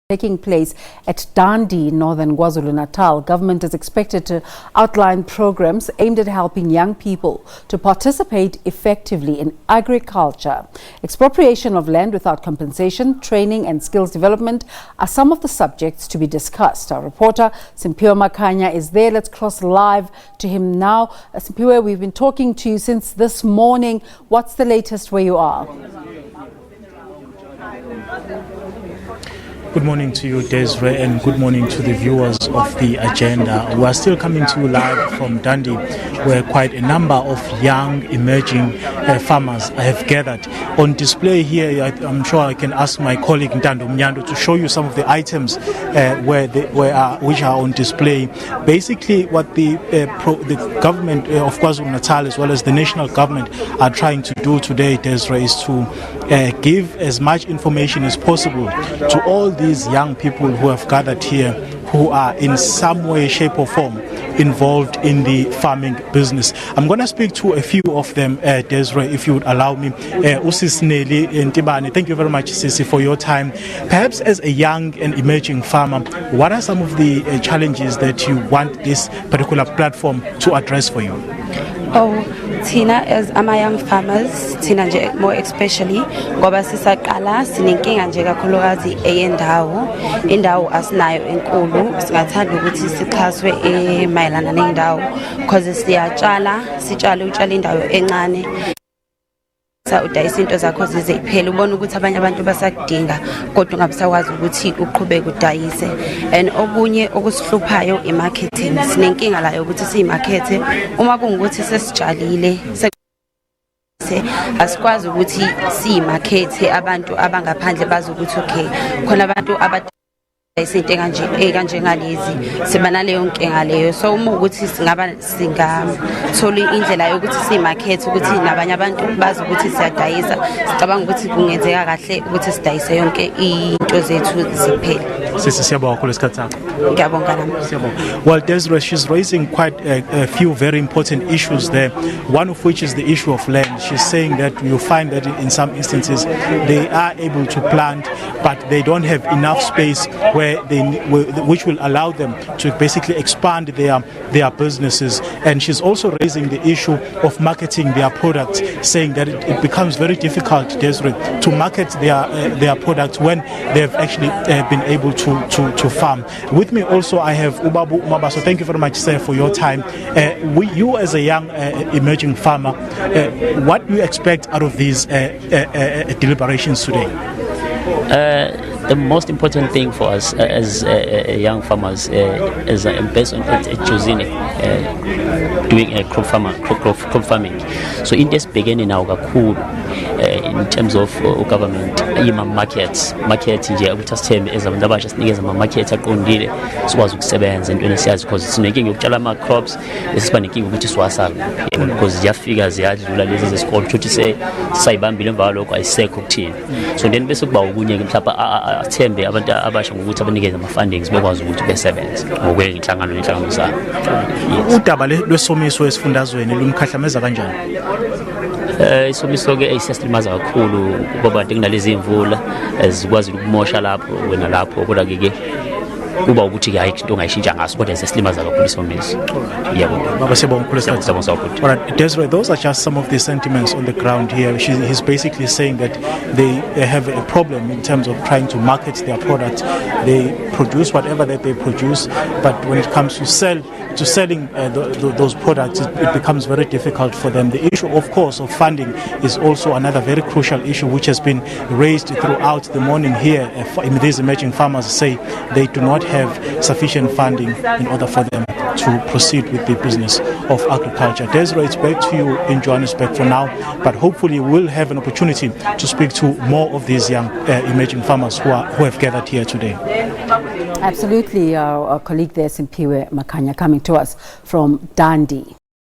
Taking place at Dundee, northern KwaZulu-Natal. Government is expected to outline programs aimed at helping young people to participate effectively in agriculture. Expropriation of land without compensation, training and skills development are some of the subjects to be discussed. Our reporter Simphiwe Makhanya is there. Let's cross live to him now. Simphiwe, we've been talking to you since this morning. What's the latest where you are? Good morning to you, Desiree, and good morning to the viewers of the agenda. We are still coming to you live from Dundee, where quite a number of young emerging farmers have gathered. On display here, I'm sure I can ask my colleague Ntando Mnyando to show you some of the items which are on display. Basically, what the government of KwaZulu-Natal as well as the national government are trying to do today, Desiree, is to give as much information as possible to all these young people who have gathered here, who are in some way, shape or form involved in the farming business. I'm going to speak to a few of them, Desiree, if you would allow me. Usisneli Ntibane, thank you very much, Sisi, for your time. Perhaps as a young and emerging farmer, what are some of the challenges that you want this particular platform to address for you? Tina, as young farmers, Tina more especially, ngoba sisaqala sinenkinga nje kakhulukazi indawo asinayo enkulu singathanda ukuthi sixhaswe mayelana nendawo because sitshale indawo encane udayisa into zakho zize iphele ubona ukuthi abanye abantu basakudinga kodwa ungabisakwazi ukuthi uqhubeke udayise. And okunye okusihluphayo imarketing, sinenkinga la ukuthi siyimarkete uma kungukuthi sesitshalile asikwazi ukuthi siyimarkete abantu abangaphandle bazokuthi okay khona abantu izinto kanje ngalezi sibanaleyo nkinga leyo, so uma ukuthi singathola indlela yokuthi siyimarket ukuthi nabanye abantu bazi ukuthi siyadayisa, sicabanga ukuthi kungenzeka kahle ukuthi sidayise yonke into zethu ziphele. Well, Desiree, she's raising quite a few very important issues there, one of which is the issue of land. She's saying that you find that in some instances they are able to plant, but they don't have enough space which will allow them to basically expand their businesses. And she's also raising the issue of marketing their products, saying that it becomes very difficult, Desiree, to market their products when they've actually been able to farm. With me also I have Ubabu Umaba. So thank you very much, sir, for your time. You as a young emerging farmer, what do you expect out of these deliberations today? The most important thing for us as young farmers is based on choosing doing crop farming. So in this beginning now, in terms of government, markets nje ukusithembe ezabantu abasha sinikeza ama-market aqondile sikwazi ukusebenza entweni siyazi because sinenkinga yokutshala ama-crops esiba nenkinga ukuthi siwasale because ziyafika ziyadlula lezi zesikole futhi sisayibambile emva kwalokho ayisekho ukuthini. So then bese kuba okunye mhlawumbe athembe abantu abasha ngokuthi abanikeze ama-fundings bekwazi ukuthi besebenze ngokwenhlangano zabo. Udaba lwesomiso esifundazweni lumkhahlameza kanjani? Isomiso ke siyasilimaza kakhulu ngoba kunalezi imvula ezikwazi ukumosha lapho wena lapho kodwa ke kuba ukuthi ke into ongayishintsha ngaso kodwa siyasilimaza kakhulu isomiso. Yebo baba siyabonga kakhulu. Alright, Desiree, those are just some of the sentiments on the ground here. He's basically saying that they have a problem in terms of trying to market their product. They produce whatever that they produce, but when it comes to selling those products, it becomes very difficult for them. The issue, of course, of funding is also another very crucial issue which has been raised throughout the morning here. These emerging farmers say they do not have sufficient funding in order for them to proceed with the business of agriculture. Desiree, it's back to you in Johannesburg for now, but hopefully we'll have an opportunity to speak to more of these young emerging farmers who have gathered here today. Absolutely, our colleague there, Simphiwe Makhanya, coming to us from Dundee.